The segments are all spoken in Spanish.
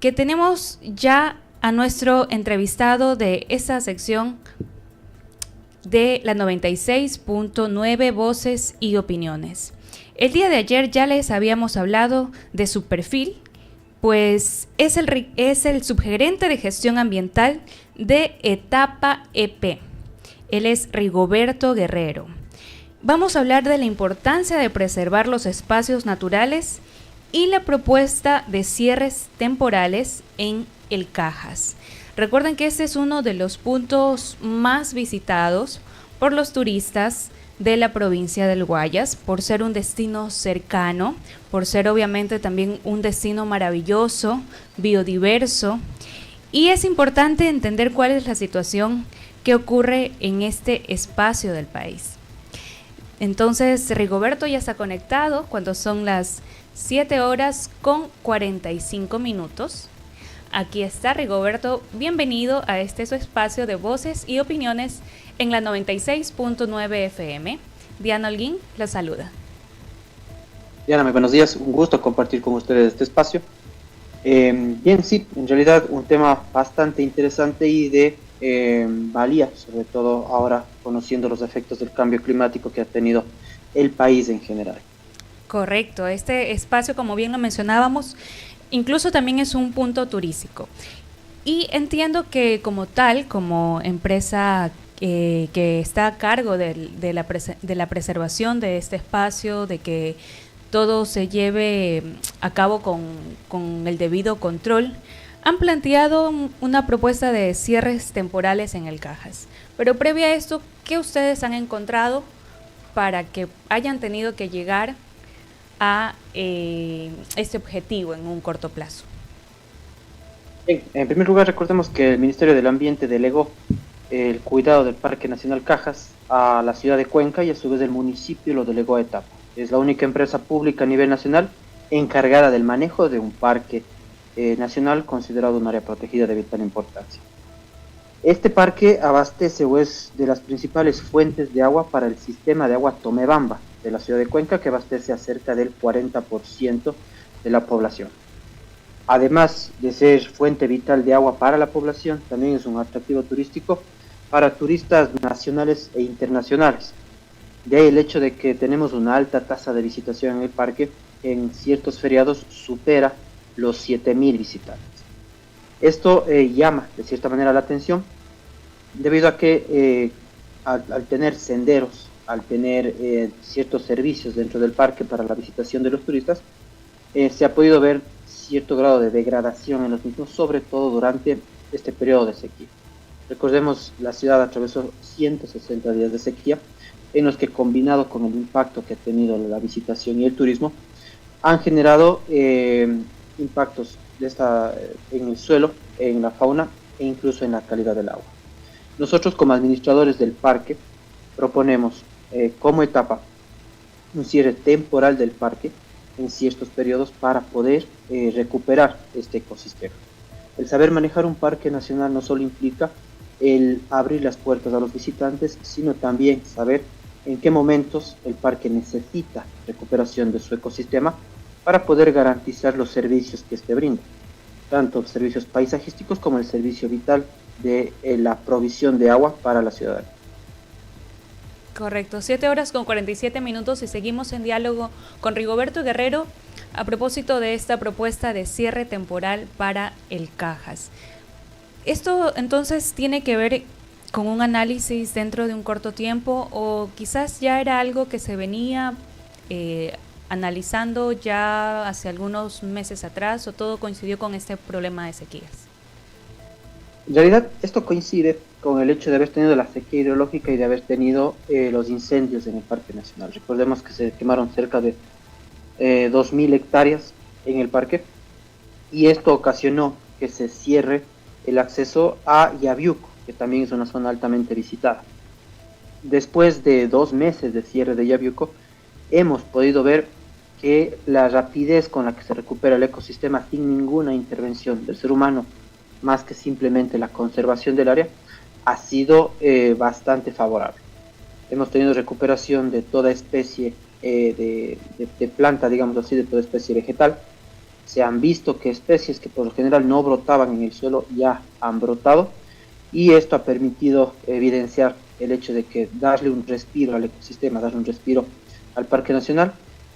que tenemos ya a nuestro entrevistado de esta sección de la 96.9 Voces y Opiniones. El día de ayer ya les habíamos hablado de su perfil, pues es el subgerente de gestión ambiental de Etapa EP. Él es Rigoberto Guerrero. Vamos a hablar de la importancia de preservar los espacios naturales y la propuesta de cierres temporales en el Cajas. Recuerden que este es uno de los puntos más visitados por los turistas de la provincia del Guayas, por ser un destino cercano, por ser obviamente también un destino maravilloso, biodiverso, y es importante entender cuál es la situación que ocurre en este espacio del país. Entonces, Rigoberto ya está conectado cuando son las 7:45. Aquí está Rigoberto, bienvenido a este su espacio de voces y opiniones en la 96.9 FM. Diana Holguín la saluda. Diana, muy buenos días, un gusto compartir con ustedes este espacio. Bien, sí, en realidad un tema bastante interesante y de valía, sobre todo ahora conociendo los efectos del cambio climático que ha tenido el país en general. Correcto, este espacio, como bien lo mencionábamos, incluso también es un punto turístico. Y entiendo que como tal, como empresa que está a cargo de la preservación de este espacio, de que todo se lleve a cabo con el debido control, han planteado una propuesta de cierres temporales en el Cajas. Pero previo a esto, ¿qué ustedes han encontrado para que hayan tenido que llegar a este objetivo en un corto plazo? Bien, en primer lugar, recordemos que el Ministerio del Ambiente delegó el cuidado del Parque Nacional Cajas a la ciudad de Cuenca y a su vez el municipio lo delegó a Etapa. Es la única empresa pública a nivel nacional encargada del manejo de un parque nacional considerado un área protegida de vital importancia. Este parque abastece o es de las principales fuentes de agua para el sistema de agua Tomebamba de la ciudad de Cuenca, que abastece a cerca del 40% de la población. Además de ser fuente vital de agua para la población, también es un atractivo turístico para turistas nacionales e internacionales. De ahí el hecho de que tenemos una alta tasa de visitación en el parque, en ciertos feriados supera los 7.000 visitantes. Esto llama de cierta manera la atención debido a que al tener senderos, al tener ciertos servicios dentro del parque para la visitación de los turistas, se ha podido ver cierto grado de degradación en los mismos, sobre todo durante este periodo de sequía. Recordemos, la ciudad atravesó 160 días de sequía, en los que combinado con el impacto que ha tenido la visitación y el turismo, han generado impactos en el suelo, en la fauna e incluso en la calidad del agua. Nosotros como administradores del parque proponemos como etapa un cierre temporal del parque en ciertos periodos para poder recuperar este ecosistema. El saber manejar un parque nacional no solo implica el abrir las puertas a los visitantes, sino también saber en qué momentos el parque necesita recuperación de su ecosistema para poder garantizar los servicios que este brinda, tanto servicios paisajísticos como el servicio vital de la provisión de agua para la ciudadanía. Correcto, 7:47 y seguimos en diálogo con Rigoberto Guerrero a propósito de esta propuesta de cierre temporal para el Cajas. Esto entonces tiene que ver con un análisis dentro de un corto tiempo, o quizás ya era algo que se venía analizando ya hace algunos meses atrás, o todo coincidió con este problema de sequías. En realidad esto coincide con el hecho de haber tenido la sequía hidrológica y de haber tenido los incendios en el Parque Nacional. Recordemos que se quemaron cerca de 2.000 hectáreas en el parque, y esto ocasionó que se cierre el acceso a Yabiuco, que también es una zona altamente visitada. Después de 2 meses de cierre de Yabiuco, hemos podido ver que la rapidez con la que se recupera el ecosistema sin ninguna intervención del ser humano, más que simplemente la conservación del área, ha sido bastante favorable. Hemos tenido recuperación de toda especie de planta, digamos así, de toda especie vegetal, se han visto que especies que por lo general no brotaban en el suelo ya han brotado, y esto ha permitido evidenciar el hecho de que darle un respiro al ecosistema, darle un respiro al Parque Nacional,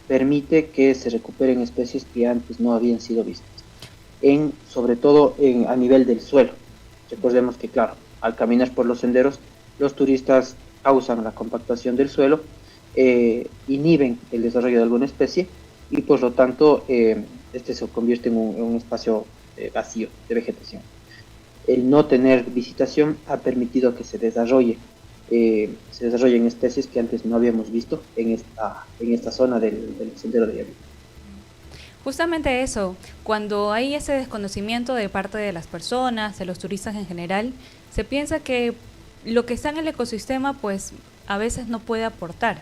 permite que se recuperen especies que antes no habían sido vistas, sobre todo a nivel del suelo. Recordemos que, claro, al caminar por los senderos, los turistas causan la compactación del suelo, inhiben el desarrollo de alguna especie y por lo tanto este se convierte en un espacio vacío de vegetación. El no tener visitación ha permitido que se desarrollen especies que antes no habíamos visto en esta zona del sendero de Yaví. Justamente eso, cuando hay ese desconocimiento de parte de las personas, de los turistas en general, se piensa que lo que está en el ecosistema pues a veces no puede aportar,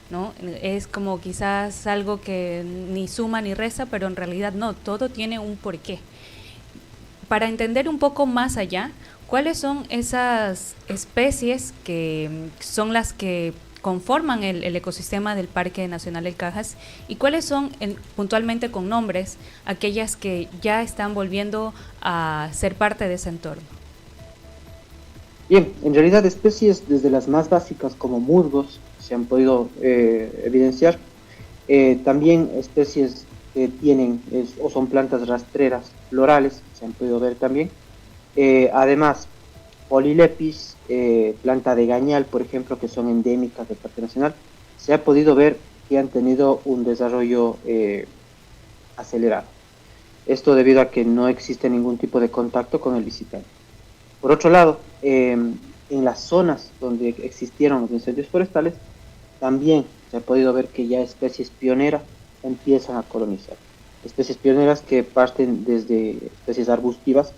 ¿no? Es como quizás algo que ni suma ni resta, pero en realidad no, todo tiene un porqué. Para entender un poco más allá, ¿cuáles son esas especies que son las que conforman el ecosistema del Parque Nacional del Cajas y cuáles son, puntualmente con nombres, aquellas que ya están volviendo a ser parte de ese entorno? Bien, en realidad especies desde las más básicas como musgos se han podido evidenciar, también especies que tienen o son plantas rastreras florales se han podido ver también, además Polylepis, planta de gañal, por ejemplo, que son endémicas del Parque Nacional, se ha podido ver que han tenido un desarrollo acelerado. Esto debido a que no existe ningún tipo de contacto con el visitante. Por otro lado, en las zonas donde existieron los incendios forestales, también se ha podido ver que ya especies pioneras empiezan a colonizar. Especies pioneras que parten desde especies arbustivas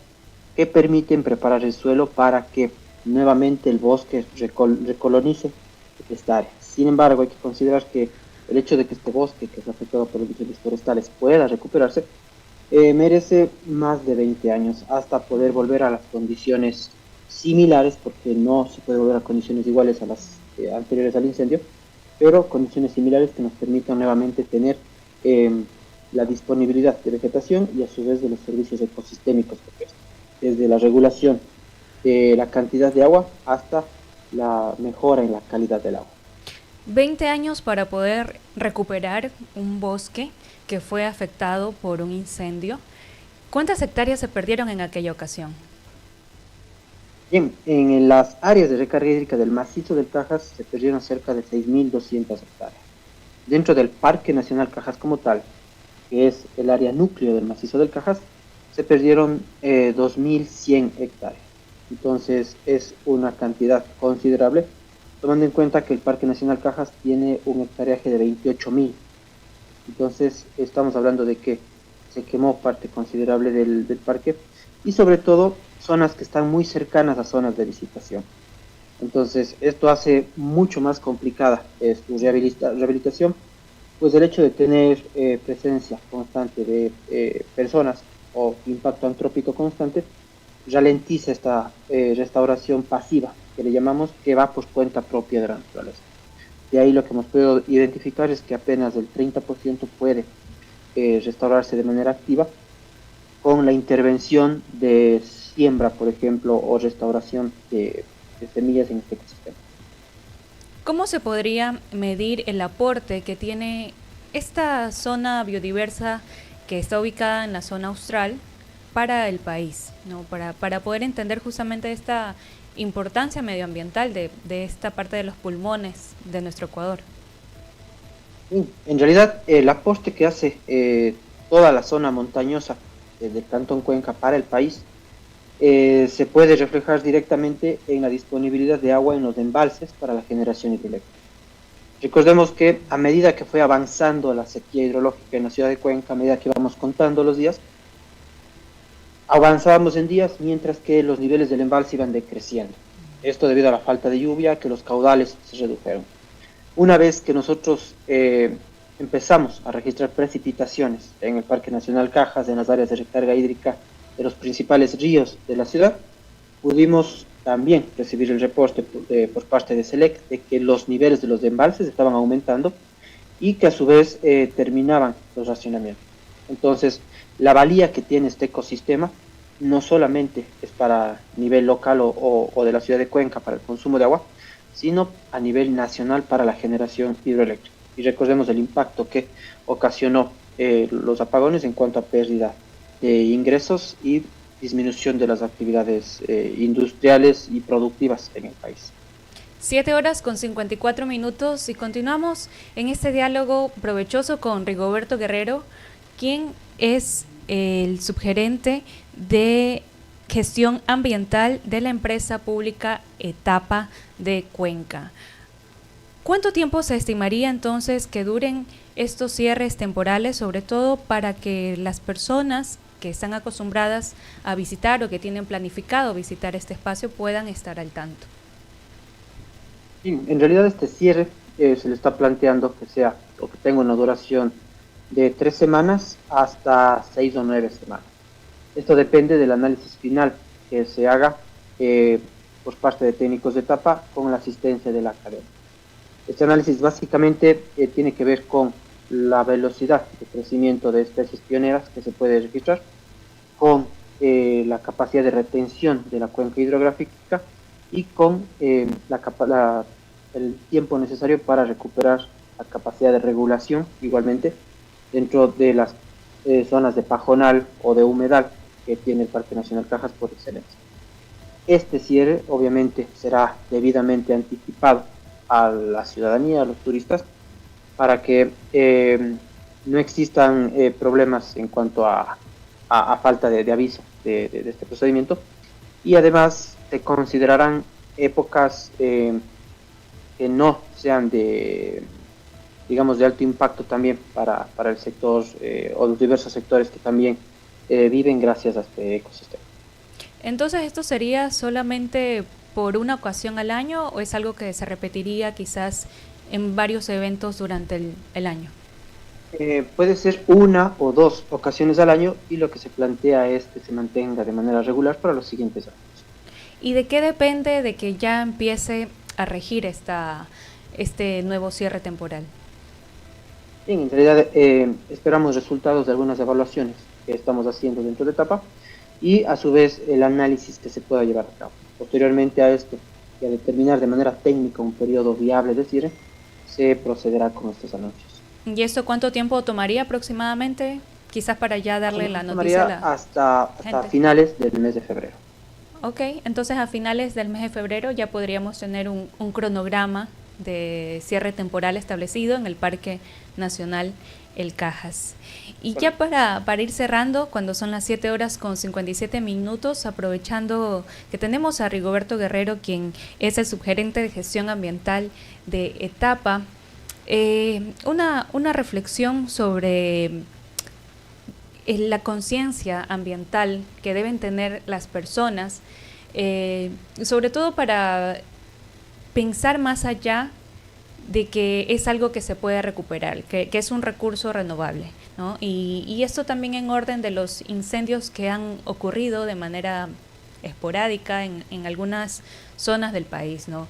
que permiten preparar el suelo para que nuevamente el bosque recolonice esta área. Sin embargo, hay que considerar que el hecho de que este bosque, que es afectado por los incendios forestales, pueda recuperarse, merece más de 20 años hasta poder volver a las condiciones similares, porque no se puede volver a condiciones iguales a las anteriores al incendio, pero condiciones similares que nos permitan nuevamente tener la disponibilidad de vegetación y a su vez de los servicios ecosistémicos que prestan, desde la regulación de la cantidad de agua hasta la mejora en la calidad del agua. 20 años para poder recuperar un bosque que fue afectado por un incendio. ¿Cuántas hectáreas se perdieron en aquella ocasión? Bien, en las áreas de recarga hídrica del macizo del Cajas se perdieron cerca de 6.200 hectáreas. Dentro del Parque Nacional Cajas como tal, que es el área núcleo del macizo del Cajas, se perdieron 2.100 hectáreas. Entonces es una cantidad considerable, tomando en cuenta que el Parque Nacional Cajas tiene un hectareaje de 28.000. Entonces estamos hablando de que se quemó parte considerable del parque y sobre todo zonas que están muy cercanas a zonas de visitación. Entonces esto hace mucho más complicada su rehabilitación, pues el hecho de tener presencia constante de personas o impacto antrópico constante ralentiza esta restauración pasiva que le llamamos, que va por cuenta propia de la naturaleza. De ahí lo que hemos podido identificar es que apenas el 30% puede restaurarse de manera activa con la intervención de siembra, por ejemplo, o restauración de semillas en este ecosistema. ¿Cómo se podría medir el aporte que tiene esta zona biodiversa que está ubicada en la zona austral para el país, ¿no? Para poder entender justamente esta importancia medioambiental de esta parte de los pulmones de nuestro Ecuador? En realidad, el aporte que hace toda la zona montañosa del Cantón Cuenca para el país se puede reflejar directamente en la disponibilidad de agua en los embalses para la generación hidroeléctrica. Recordemos que a medida que fue avanzando la sequía hidrológica en la ciudad de Cuenca, a medida que vamos contando los días, avanzábamos en días mientras que los niveles del embalse iban decreciendo. Esto debido a la falta de lluvia, que los caudales se redujeron. Una vez que nosotros empezamos a registrar precipitaciones en el Parque Nacional Cajas, en las áreas de recarga hídrica de los principales ríos de la ciudad, pudimos también recibir el reporte por parte de SELEC de que los niveles de los embalses estaban aumentando y que a su vez terminaban los racionamientos. Entonces, la valía que tiene este ecosistema no solamente es para nivel local o de la ciudad de Cuenca para el consumo de agua, sino a nivel nacional para la generación hidroeléctrica. Y recordemos el impacto que ocasionó los apagones en cuanto a pérdida de ingresos y disminución de las actividades industriales y productivas en el país. 7:54 y continuamos en este diálogo provechoso con Rigoberto Guerrero, quien es el subgerente de gestión ambiental de la empresa pública Etapa de Cuenca. ¿Cuánto tiempo se estimaría entonces que duren estos cierres temporales, sobre todo para que las personas que están acostumbradas a visitar o que tienen planificado visitar este espacio puedan estar al tanto? Sí, en realidad este cierre se le está planteando que sea o que tenga una duración de 3 semanas hasta 6 o 9 semanas. Esto depende del análisis final que se haga por parte de técnicos de etapa con la asistencia de la academia. Este análisis básicamente tiene que ver con la velocidad de crecimiento de especies pioneras que se puede registrar, con la capacidad de retención de la cuenca hidrográfica y con el tiempo necesario para recuperar la capacidad de regulación, igualmente, dentro de las zonas de pajonal o de humedal que tiene el Parque Nacional Cajas por excelencia. Este cierre, obviamente, será debidamente anticipado a la ciudadanía, a los turistas, para que no existan problemas en cuanto a falta de aviso de este procedimiento, y además se considerarán épocas que no sean de alto impacto también para el sector o los diversos sectores que también viven gracias a este ecosistema. Entonces, ¿esto sería solamente por una ocasión al año o es algo que se repetiría quizás en varios eventos durante el año? Puede ser una o dos ocasiones al año, y lo que se plantea es que se mantenga de manera regular para los siguientes años. ¿Y de qué depende de que ya empiece a regir este nuevo cierre temporal? Bien, en realidad esperamos resultados de algunas evaluaciones que estamos haciendo dentro de etapa y a su vez el análisis que se pueda llevar a cabo. Posteriormente a esto y a determinar de manera técnica un periodo viable de cierre, se procederá con estos anuncios. ¿Y esto cuánto tiempo tomaría aproximadamente? Quizás para ya darle la noticia a la hasta finales del mes de febrero. Ok, entonces a finales del mes de febrero ya podríamos tener un cronograma de cierre temporal establecido en el Parque Nacional El Cajas. Y ya para ir cerrando, cuando son las 7:57, aprovechando que tenemos a Rigoberto Guerrero, quien es el subgerente de gestión ambiental de Etapa, una reflexión sobre la conciencia ambiental que deben tener las personas, sobre todo para pensar más allá de que es algo que se puede recuperar, que es un recurso renovable, ¿no? Y esto también en orden de los incendios que han ocurrido de manera esporádica en algunas zonas del país, ¿no?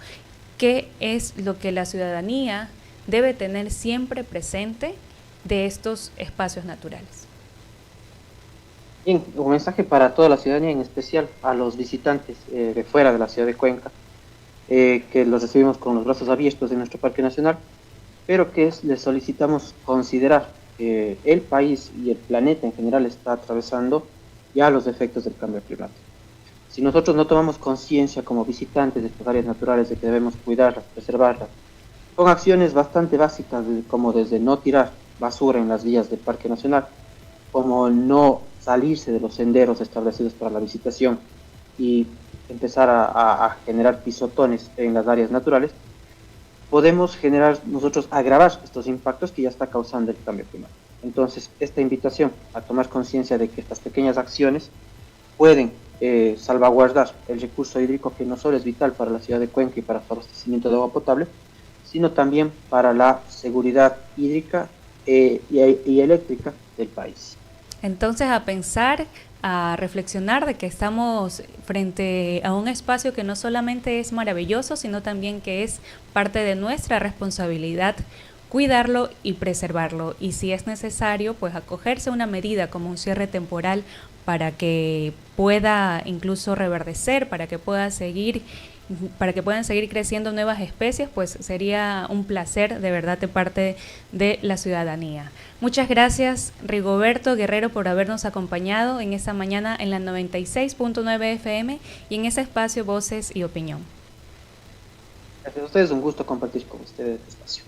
¿Qué es lo que la ciudadanía debe tener siempre presente de estos espacios naturales? Bien, un mensaje para toda la ciudadanía, en especial a los visitantes de fuera de la ciudad de Cuenca, que los recibimos con los brazos abiertos en nuestro Parque Nacional, pero que les solicitamos considerar que el país y el planeta en general está atravesando ya los efectos del cambio climático. Si nosotros no tomamos conciencia como visitantes de estas áreas naturales de que debemos cuidarlas, preservarlas, con acciones bastante básicas como desde no tirar basura en las vías del Parque Nacional, como no salirse de los senderos establecidos para la visitación y empezar a generar pisotones en las áreas naturales, podemos agravar estos impactos que ya está causando el cambio climático. Entonces, esta invitación a tomar conciencia de que estas pequeñas acciones pueden salvaguardar el recurso hídrico, que no solo es vital para la ciudad de Cuenca y para su abastecimiento de agua potable, sino también para la seguridad hídrica y eléctrica del país. Entonces, a pensar, a reflexionar de que estamos frente a un espacio que no solamente es maravilloso, sino también que es parte de nuestra responsabilidad cuidarlo y preservarlo. Y si es necesario, pues acogerse a una medida como un cierre temporal para que pueda incluso reverdecer, para que puedan seguir creciendo nuevas especies, pues sería un placer de verdad de parte de la ciudadanía. Muchas gracias, Rigoberto Guerrero, por habernos acompañado en esta mañana en la 96.9 FM y en ese espacio Voces y Opinión. Gracias a ustedes, un gusto compartir con ustedes este espacio.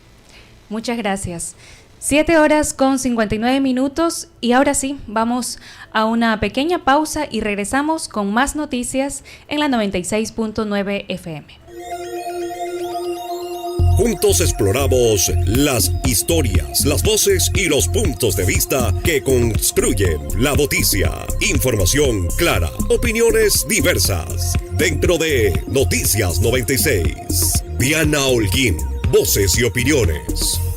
Muchas gracias. 7:59 y ahora sí, vamos a una pequeña pausa y regresamos con más noticias en la 96.9 FM. Juntos exploramos las historias, las voces y los puntos de vista que construyen la noticia. Información clara, opiniones diversas. Dentro de Noticias 96. Diana Holguín, Voces y Opiniones.